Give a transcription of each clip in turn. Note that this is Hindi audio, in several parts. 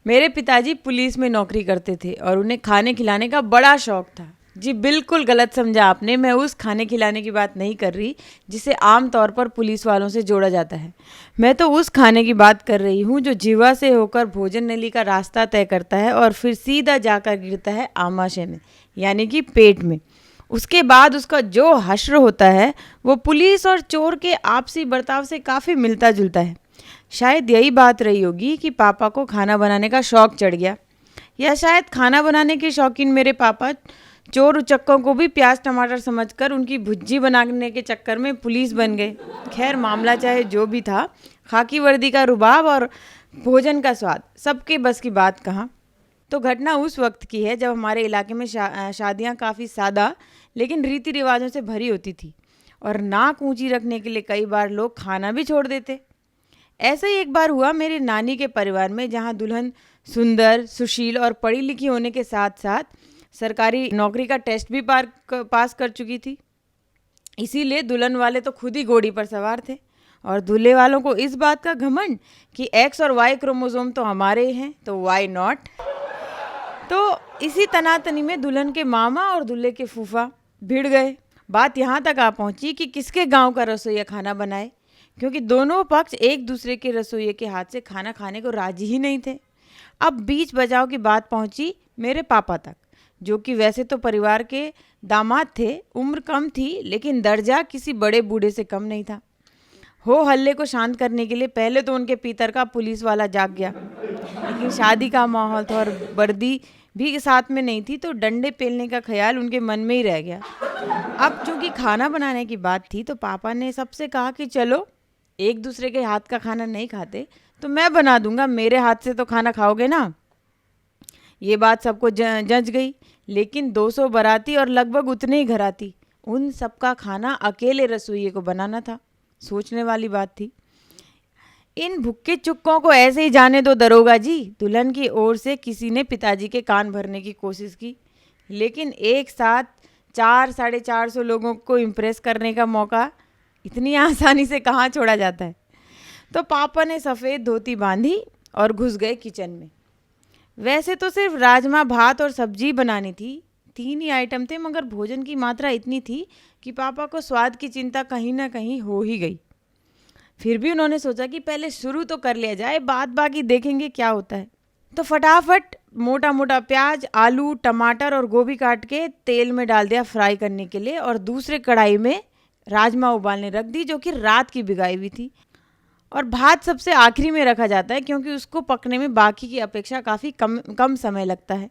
मेरे पिताजी पुलिस में नौकरी करते थे और उन्हें खाने खिलाने का बड़ा शौक था। जी बिल्कुल गलत समझा आपने, मैं उस खाने खिलाने की बात नहीं कर रही जिसे आम तौर पर पुलिस वालों से जोड़ा जाता है। मैं तो उस खाने की बात कर रही हूँ जो जीवा से होकर भोजन नली का रास्ता तय करता है और फिर सीधा जाकर गिरता है आमाशय में, यानी कि पेट में। उसके बाद उसका जो हश्र होता है वो पुलिस और चोर के आपसी बर्ताव से काफ़ी मिलता जुलता है। शायद यही बात रही होगी कि पापा को खाना बनाने का शौक चढ़ गया, या शायद खाना बनाने के शौकीन मेरे पापा चोर उचक्कों को भी प्याज टमाटर समझकर उनकी भुज्जी बनाने के चक्कर में पुलिस बन गए। खैर मामला चाहे जो भी था, खाकी वर्दी का रुबाब और भोजन का स्वाद सबके बस की बात कहाँ। तो घटना उस वक्त की है जब हमारे इलाके में शादियाँ काफ़ी सादा लेकिन रीति रिवाजों से भरी होती थी और नाक ऊंची रखने के लिए कई बार लोग खाना भी छोड़ देते। ऐसा ही एक बार हुआ मेरी नानी के परिवार में, जहाँ दुल्हन सुंदर सुशील और पढ़ी लिखी होने के साथ साथ सरकारी नौकरी का टेस्ट भी पास कर चुकी थी। इसीलिए दुल्हन वाले तो खुद ही घोड़ी पर सवार थे और दूल्हे वालों को इस बात का घमंड कि एक्स और वाई क्रोमोसोम तो हमारे हैं, तो वाई नॉट। तो इसी तनातनी में दुल्हन के मामा और दूल्हे के फूफा भिड़ गए। बात यहाँ तक आ पहुँची कि किसके गांव का रसोइया खाना बनाए, क्योंकि दोनों पक्ष एक दूसरे के रसोइये के हाथ से खाना खाने को राजी ही नहीं थे। अब बीच बचाव की बात पहुँची मेरे पापा तक, जो कि वैसे तो परिवार के दामाद थे। उम्र कम थी लेकिन दर्जा किसी बड़े बूढ़े से कम नहीं था। हो हल्ले को शांत करने के लिए पहले तो उनके पीतर का पुलिस वाला जाग गया, लेकिन शादी का माहौल था और वर्दी भी साथ में नहीं थी, तो डंडे पेलने का ख्याल उनके मन में ही रह गया। अब चूंकि खाना बनाने की बात थी तो पापा ने सबसे कहा कि चलो, एक दूसरे के हाथ का खाना नहीं खाते तो मैं बना दूंगा, मेरे हाथ से तो खाना खाओगे ना। ये बात सबको जंच गई, लेकिन 200 बाराती और लगभग उतने ही घराती, उन सबका खाना अकेले रसोइये को बनाना था। सोचने वाली बात थी। इन भुक्के चुक्कों को ऐसे ही जाने दो दरोगा जी, दुल्हन की ओर से किसी ने पिताजी के कान भरने की कोशिश की, लेकिन एक साथ 400-450 लोगों को इम्प्रेस करने का मौका इतनी आसानी से कहाँ छोड़ा जाता है। तो पापा ने सफ़ेद धोती बांधी और घुस गए किचन में। वैसे तो सिर्फ राजमा भात और सब्जी बनानी थी, 3 ही आइटम थे, मगर भोजन की मात्रा इतनी थी कि पापा को स्वाद की चिंता कहीं ना कहीं हो ही गई। फिर भी उन्होंने सोचा कि पहले शुरू तो कर लिया जाए, बाद बाकी देखेंगे क्या होता है। तो फटाफट मोटा मोटा प्याज, आलू, टमाटर और गोभी काट के तेल में डाल दिया फ्राई करने के लिए, और दूसरे कढ़ाई में राजमा उबालने रख दी जो कि रात की भिगाई हुई थी। और भात सबसे आखिरी में रखा जाता है क्योंकि उसको पकने में बाकी की अपेक्षा काफ़ी कम समय लगता है।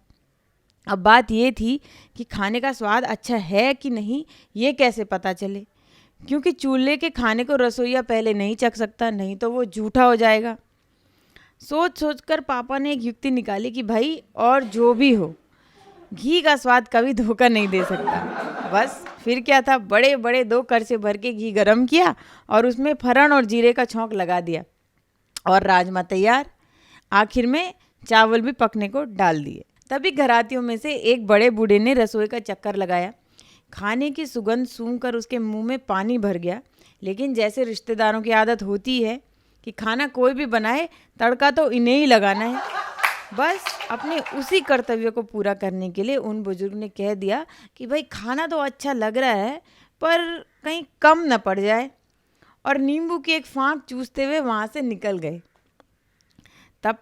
अब बात ये थी कि खाने का स्वाद अच्छा है कि नहीं ये कैसे पता चले, क्योंकि चूल्हे के खाने को रसोइया पहले नहीं चख सकता, नहीं तो वो झूठा हो जाएगा। सोच कर पापा ने एक युक्ति निकाली कि भाई और जो भी हो, घी का स्वाद कभी धोखा नहीं दे सकता। बस फिर क्या था, बड़े बड़े 2 करछे भर के घी गरम किया और उसमें फरण और जीरे का छौंक लगा दिया और राजमा तैयार। आखिर में चावल भी पकने को डाल दिए। तभी घरातियों में से एक बड़े बूढ़े ने रसोई का चक्कर लगाया। खाने की सुगंध सूंघकर उसके मुंह में पानी भर गया, लेकिन जैसे रिश्तेदारों की आदत होती है कि खाना कोई भी बनाए, तड़का तो इन्हें ही लगाना है। बस अपने उसी कर्तव्य को पूरा करने के लिए उन बुजुर्ग ने कह दिया कि भाई खाना तो अच्छा लग रहा है पर कहीं कम न पड़ जाए, और नींबू की एक फांक चूसते हुए वहाँ से निकल गए। तब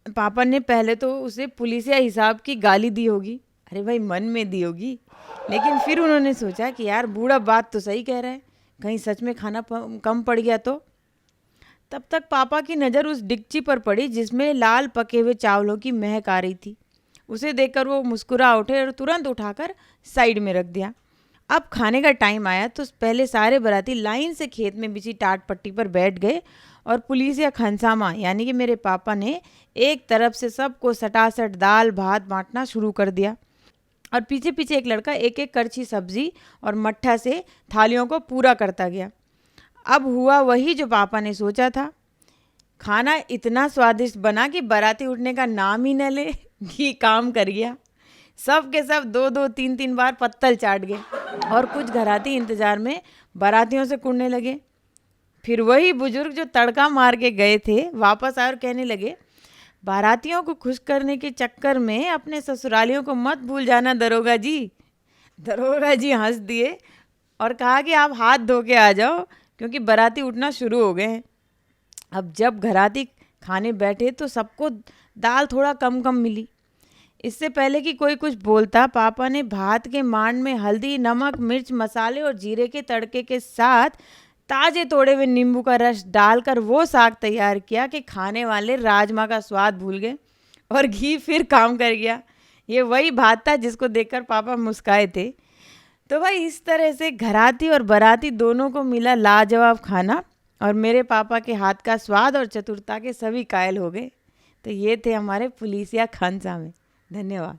पापा ने पहले तो उसे पुलिसिया हिसाब की गाली दी होगी, अरे भाई मन में दी होगी, लेकिन फिर उन्होंने सोचा कि यार बूढ़ा बात तो सही कह रहा है, कहीं सच में खाना कम पड़ गया तो। तब तक पापा की नज़र उस डिगची पर पड़ी जिसमें लाल पके हुए चावलों की महक आ रही थी। उसे देखकर वो मुस्कुरा उठे और तुरंत उठाकर साइड में रख दिया। अब खाने का टाइम आया तो पहले सारे बाराती लाइन से खेत में बिछी टाट पट्टी पर बैठ गए और पुलिस या खनसामा यानी कि मेरे पापा ने एक तरफ से सबको सटासट दाल भात बांटना शुरू कर दिया, और पीछे पीछे एक लड़का एक एक करछी सब्जी और मट्ठा से थालियों को पूरा करता गया। अब हुआ वही जो पापा ने सोचा था। खाना इतना स्वादिष्ट बना कि बाराती उठने का नाम ही न ले। घी काम कर गया। सब के सब 2-2, 3-3 बार पत्तल चाट गए, और कुछ घराती इंतजार में बारातियों से कुड़ने लगे। फिर वही बुजुर्ग जो तड़का मार के गए थे वापस आए और कहने लगे, बारातियों को खुश करने के चक्कर में अपने ससुरालियों को मत भूल जाना दरोगा जी। दरोगा जी हंस दिए और कहा कि आप हाथ धो के आ जाओ क्योंकि बाराती उठना शुरू हो गए हैं। अब जब घराती खाने बैठे तो सबको दाल थोड़ा कम कम मिली। इससे पहले कि कोई कुछ बोलता, पापा ने भात के मांड में हल्दी, नमक, मिर्च, मसाले और जीरे के तड़के के साथ ताजे तोड़े हुए नींबू का रस डालकर वो साग तैयार किया कि खाने वाले राजमा का स्वाद भूल गए और घी फिर काम कर गया। ये वही भात था जिसको देखकर पापा मुस्काए थे। तो भाई इस तरह से घराती और बाराती दोनों को मिला लाजवाब खाना और मेरे पापा के हाथ का स्वाद और चतुरता के सभी कायल हो गए। तो ये थे हमारे पुलिसिया खानसा में। धन्यवाद।